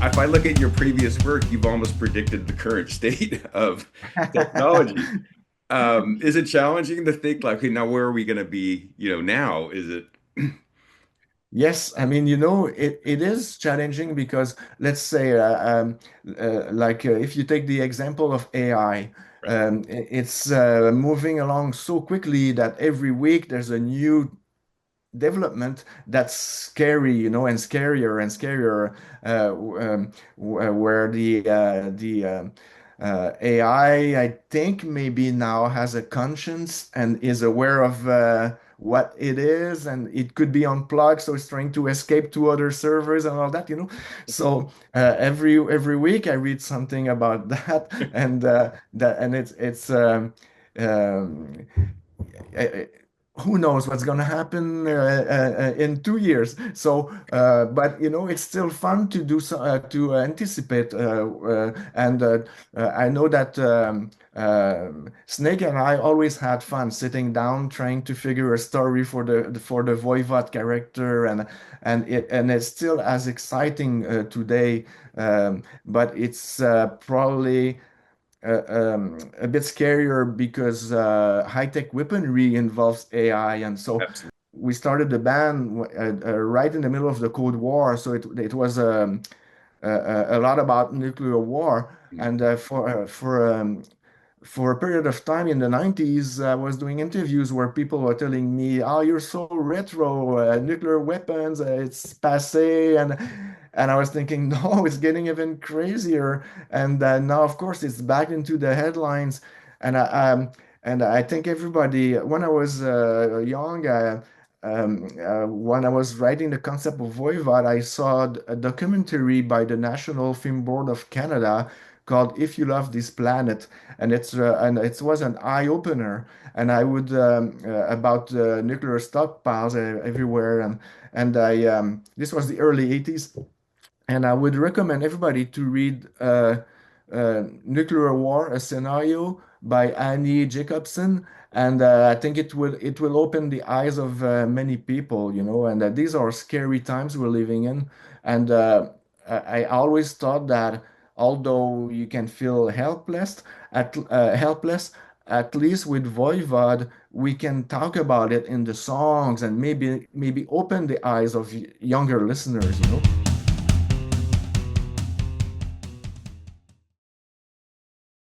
if I look at your previous work, you've almost predicted the current state of technology. Is it challenging to think like, okay, now where are we going to be, now? Is it? Yes, I mean, it is challenging because let's say, if you take the example of AI, Right. it's moving along so quickly that every week there's a new development that's scary, and scarier and scarier, where the AI, I think maybe now has a conscience and is aware of what it is, and it could be unplugged, so it's trying to escape to other servers and all that. So every week I read something about that, and it's um, uh, who knows what's going to happen in 2 years. So, but it's still fun to do so, to anticipate. I know that Snake and I always had fun sitting down trying to figure a story for the Voivod character, and it's still as exciting today. But it's probably a bit scarier because high-tech weaponry involves AI, and so Absolutely. we started the band right in the middle of the Cold War, so it was a lot about nuclear war, and for a period of time in the 90s, I was doing interviews where people were telling me, "Oh, you're so retro, nuclear weapons, it's passé," and I was thinking, "No, it's getting even crazier." And now, of course, it's back into the headlines, and I think everybody, when I was young, when I was writing the concept of Voivod, I saw a documentary by the National Film Board of Canada called "If You Love This Planet," and it was an eye opener. And I would about nuclear stockpiles everywhere, and I this was the early 80s, and I would recommend everybody to read Nuclear War: A Scenario by Annie Jacobson. And I think it will open the eyes of many people, and these are scary times we're living in. And I always thought that although you can feel helpless, at least with Voivod, we can talk about it in the songs and maybe open the eyes of younger listeners.